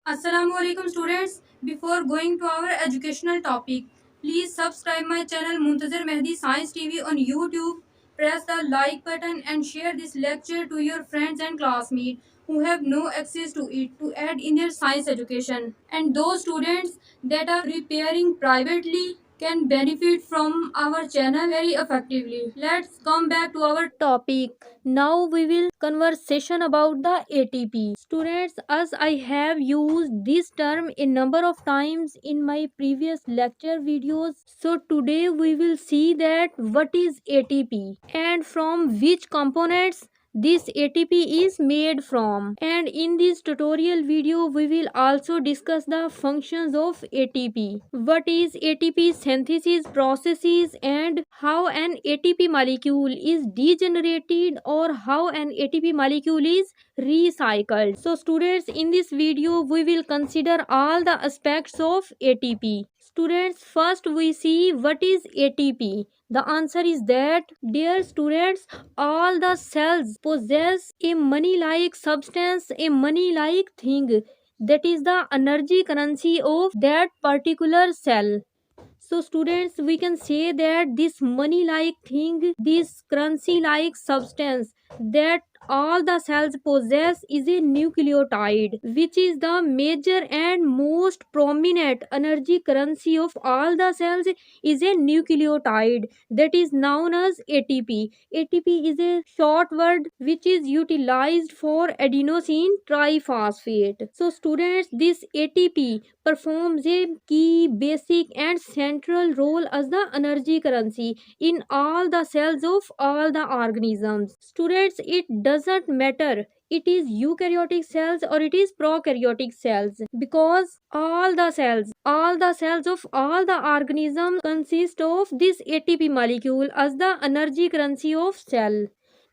Assalamualaikum students. Before going to our educational topic, please subscribe my channel Muntzir Mehdi Science TV on YouTube. Press the like button and share this lecture to your friends and classmates who have no access to it to add in their science education. And those students that are preparing privately can benefit from our channel very effectively. Let's come back to our topic. Now we will conversation about the ATP. Students, as I have used this term a number of times in my previous lecture videos, so today we will see that what is ATP and from which components this ATP is made from. And in this tutorial video we will also discuss the functions of ATP. What is ATP synthesis processes and how an ATP molecule is degenerated or how an ATP molecule is recycled. So students, in this video we will consider all the aspects of ATP. Students, first we see what is ATP. The answer is that, dear students, all the cells possess a money-like substance, a money-like thing. That is the energy currency of that particular cell. So students, we can say that this money like thing, this currency like substance that all the cells possess is a nucleotide, which is the major and most prominent energy currency of all the cells is a nucleotide that is known as ATP. ATP is a short word which is utilized for adenosine triphosphate. So students, this ATP performs a key, basic and central role as the energy currency in all the cells of all the organisms. Students, it doesn't matter it is eukaryotic cells or it is prokaryotic cells, because all the cells of all the organisms consist of this ATP molecule as the energy currency of cell.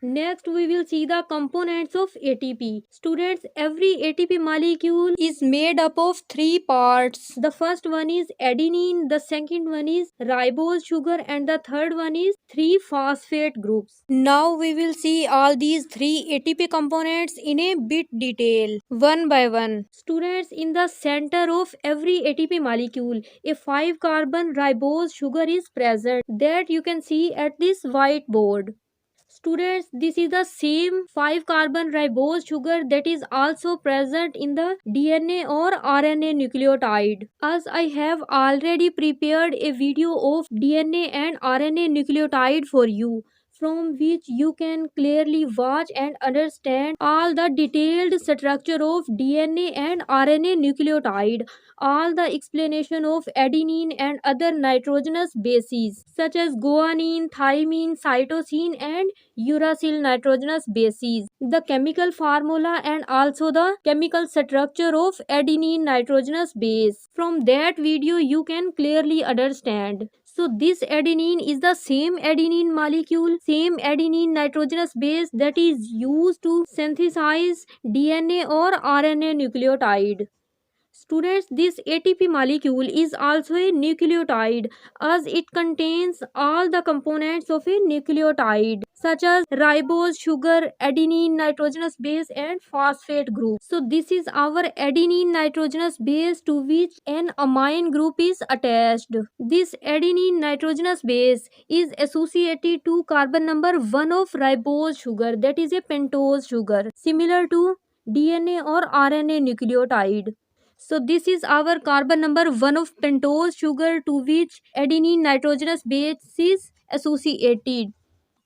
Next, we will see the components of ATP. Students, every ATP molecule is made up of three parts. The first one is adenine, the second one is ribose sugar, and the third one is three phosphate groups. Now we will see all these three ATP components in a bit detail, one by one. Students, in the center of every ATP molecule, a 5-carbon ribose sugar is present that you can see at this whiteboard. Students, this is the same 5-carbon ribose sugar that is also present in the DNA or RNA nucleotide. As I have already prepared a video of DNA and RNA nucleotide for you, from which you can clearly watch and understand all the detailed structure of DNA and RNA nucleotide, all the explanation of adenine and other nitrogenous bases such as guanine, thymine, cytosine and uracil nitrogenous bases, the chemical formula and also the chemical structure of adenine nitrogenous base. From that video you can clearly understand. So this adenine is the same adenine molecule, same adenine nitrogenous base that is used to synthesize DNA or RNA nucleotide. Students, this ATP molecule is also a nucleotide as it contains all the components of a nucleotide such as ribose sugar, adenine nitrogenous base and phosphate group. So this is our adenine nitrogenous base to which an amine group is attached. This adenine nitrogenous base is associated to carbon number 1 of ribose sugar, that is a pentose sugar, similar to DNA or RNA nucleotide. So this is our carbon number 1 of pentose sugar to which adenine nitrogenous base is associated.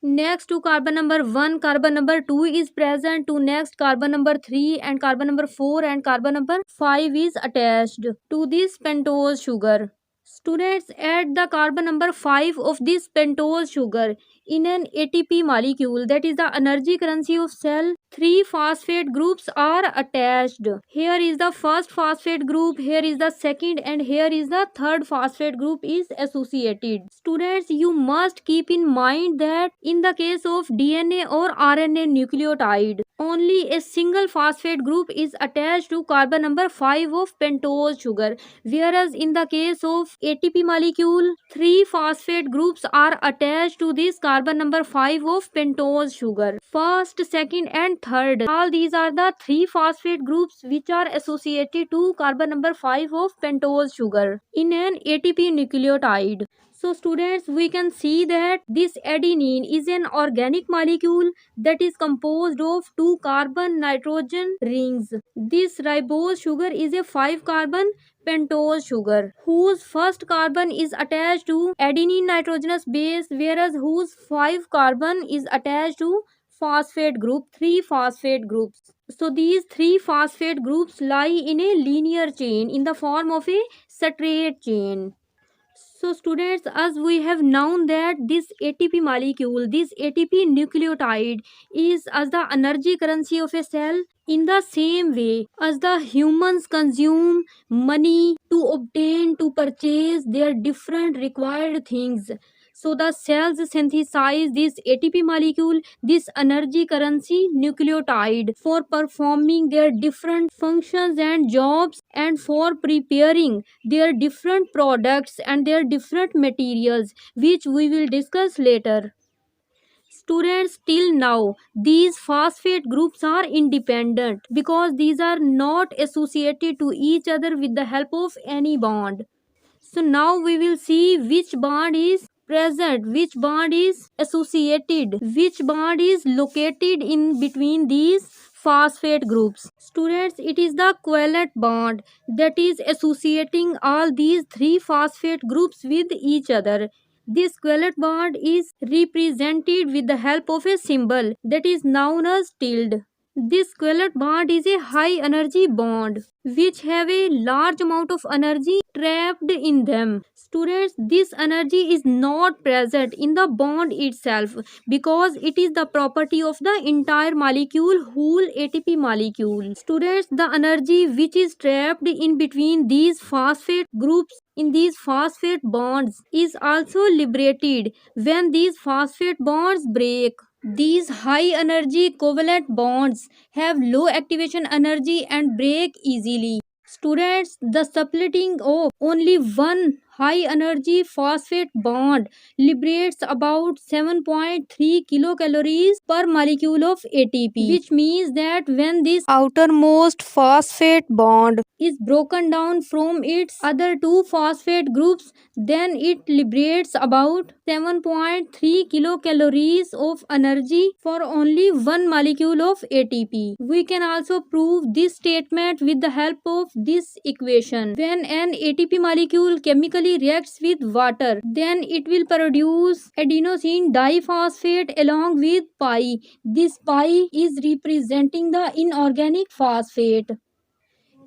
Next to carbon number 1, carbon number 2 is present. To next carbon number 3 and carbon number 4 and carbon number 5 is attached to this pentose sugar. Students, add the carbon number 5 of this pentose sugar in an ATP molecule, that is the energy currency of cell. 3 phosphate groups are attached. Here is the first phosphate group, here is the second and here is the third phosphate group is associated. Students, you must keep in mind that in the case of DNA or RNA nucleotide, only a single phosphate group is attached to carbon number 5 of pentose sugar, whereas in the case of ATP molecule, 3 phosphate groups are attached to this carbon carbon number 5 of pentose sugar. First, second and third, all these are the three phosphate groups which are associated to carbon number 5 of pentose sugar in an ATP nucleotide. So students, we can see that this adenine is an organic molecule that is composed of two carbon nitrogen rings. This ribose sugar is a 5 carbon pentose sugar whose first carbon is attached to adenine nitrogenous base, whereas whose 5 carbon is attached to phosphate group, 3 phosphate groups. So these 3 phosphate groups lie in a linear chain in the form of a straight chain. So students, as we have known that this ATP molecule, this ATP nucleotide is as the energy currency of a cell, in the same way as the humans consume money to obtain, to purchase their different required things. So the cells synthesize this ATP molecule, this energy currency nucleotide, for performing their different functions and jobs and for preparing their different products and their different materials, which we will discuss later. Students, till now these phosphate groups are independent because these are not associated to each other with the help of any bond. So now we will see which bond is present, which bond is associated, which bond is located in between these phosphate groups. Students, it is the covalent bond that is associating all these three phosphate groups with each other. This covalent bond is represented with the help of a symbol that is known as tilde. This covalent bond is a high energy bond which have a large amount of energy trapped in them. Students, this energy is not present in the bond itself because it is the property of the entire molecule, whole ATP molecule. Students, the energy which is trapped in between these phosphate groups in these phosphate bonds is also liberated when these phosphate bonds break. These high energy covalent bonds have low activation energy and break easily. Students, the splitting of only one high energy phosphate bond liberates about 7.3 kilocalories per molecule of ATP, which means that when this outermost phosphate bond is broken down from its other two phosphate groups, then it liberates about 7.3 kilocalories of energy for only one molecule of ATP. We can also prove this statement with the help of this equation. When an ATP molecule chemically reacts with water, then it will produce adenosine diphosphate along with pi. This pi is representing the inorganic phosphate.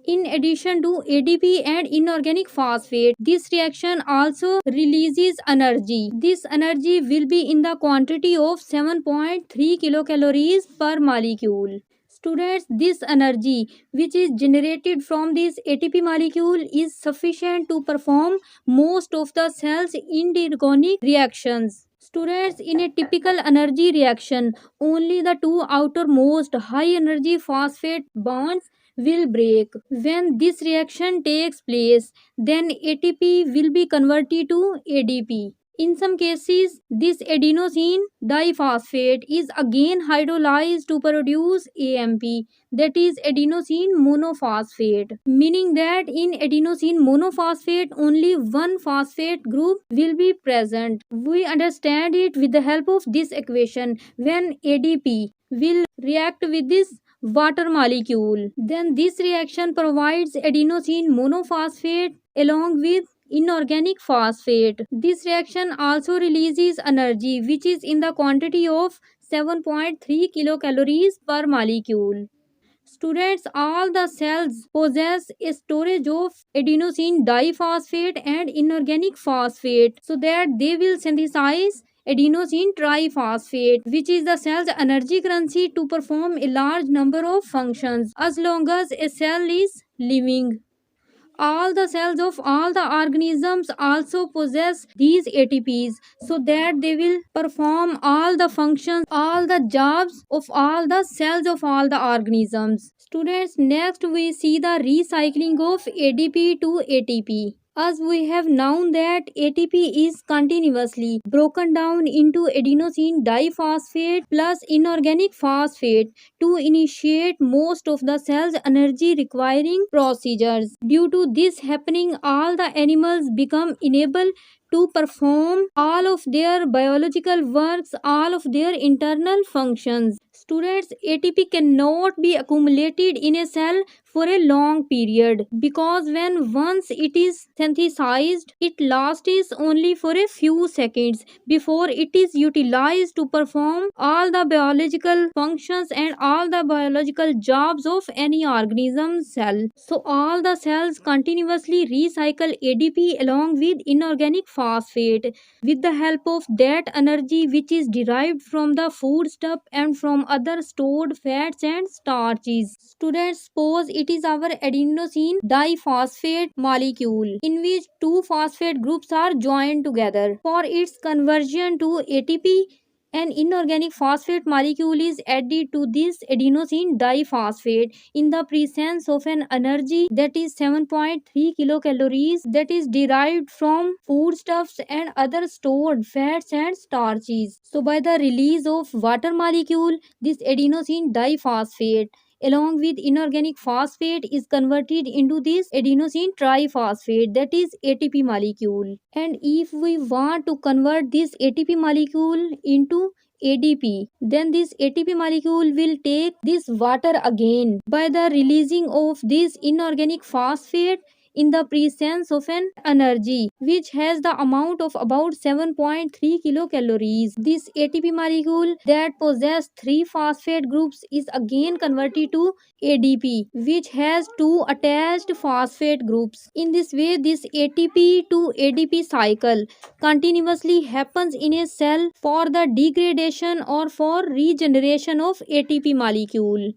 In addition to ADP and inorganic phosphate, this reaction also releases energy. This energy will be in the quantity of 7.3 kilocalories per molecule. Students, this energy which is generated from this ATP molecule is sufficient to perform most of the cell's inorganic reactions. Students, in a typical energy reaction, only the two outermost high energy phosphate bonds will break. When this reaction takes place, then ATP will be converted to ADP. In some cases, this adenosine diphosphate is again hydrolyzed to produce AMP, that is adenosine monophosphate, meaning that in adenosine monophosphate only one phosphate group will be present. We understand it with the help of this equation. When ADP will react with this water molecule, then this reaction provides adenosine monophosphate along with inorganic phosphate. This reaction also releases energy which is in the quantity of 7.3 kilocalories per molecule. Students, all the cells possess a storage of adenosine diphosphate and inorganic phosphate so that they will synthesize adenosine triphosphate, which is the cell's energy currency to perform a large number of functions as long as a cell is living. All the cells of all the organisms also possess these ATPs so that they will perform all the functions, all the jobs of all the cells of all the organisms. Students, next we see the recycling of ADP to ATP. as we have known that ATP is continuously broken down into adenosine diphosphate plus inorganic phosphate to initiate most of the cell's energy requiring procedures. Due to this happening, all the animals become enabled to perform all of their biological works, all of their internal functions. Students, ATP cannot be accumulated in a cell for a long period because when once it is synthesized, it lasts only for a few seconds before it is utilized to perform all the biological functions and all the biological jobs of any organism cell. So all the cells continuously recycle ADP along with inorganic phosphate with the help of that energy which is derived from the foodstuff and from other stored fats and starches. Students, suppose it is our adenosine diphosphate molecule in which two phosphate groups are joined together. For its conversion to ATP, an inorganic phosphate molecule is added to this adenosine diphosphate in the presence of an energy that is 7.3 kilocalories that is derived from foodstuffs and other stored fats and starches. So by the release of water molecule, this adenosine diphosphate along with inorganic phosphate is converted into this adenosine triphosphate, that is ATP molecule. And if we want to convert this ATP molecule into ADP, then this ATP molecule will take this water again by the releasing of this inorganic phosphate in the presence of an energy which has the amount of about 7.3 kilocalories. This ATP molecule that possesses three phosphate groups is again converted to ADP which has two attached phosphate groups. In this way, this ATP to ADP cycle continuously happens in a cell for the degradation or for regeneration of ATP molecule,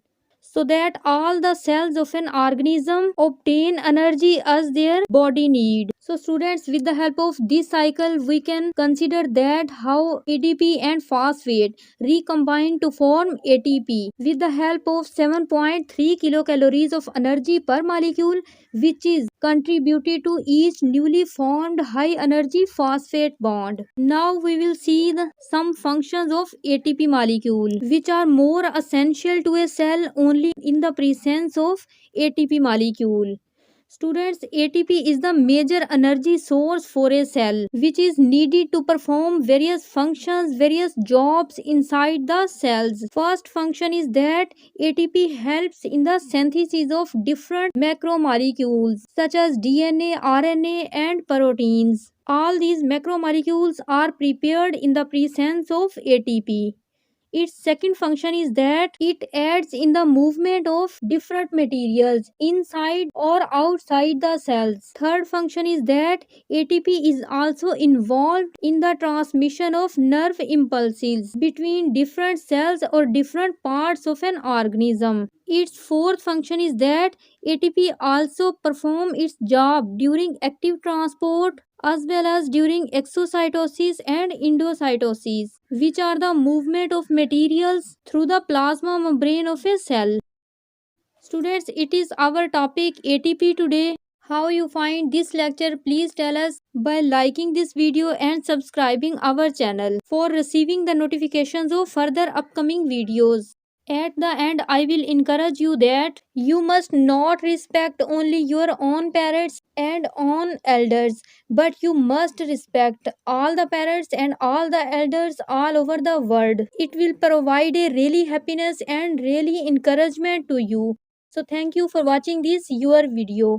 so that all the cells of an organism obtain energy as their body need. So students, with the help of this cycle, we can consider that how ADP and phosphate recombine to form ATP with the help of 7.3 kilocalories of energy per molecule, which is contributed to each newly formed high energy phosphate bond. Now we will see some functions of ATP molecule which are more essential to a cell only in the presence of ATP molecule. Students, ATP is the major energy source for a cell which is needed to perform various functions, various jobs inside the cells. First function is that ATP helps in the synthesis of different macromolecules such as DNA, RNA and proteins. All these macromolecules are prepared in the presence of ATP. Its second function is that it aids in the movement of different materials inside or outside the cells. Third function is that ATP is also involved in the transmission of nerve impulses between different cells or different parts of an organism. Its fourth function is that ATP also performs its job during active transport as well as during exocytosis and endocytosis, which are the movement of materials through the plasma membrane of a cell. Students, it is our topic ATP today. How you find this lecture? Please tell us by liking this video and subscribing our channel for receiving the notifications of further upcoming videos. At the end, I will encourage you that you must not respect only your own parents and own elders, but you must respect all the parents and all the elders all over the world. It will provide a really happiness and really encouragement to you. So thank you for watching this your video.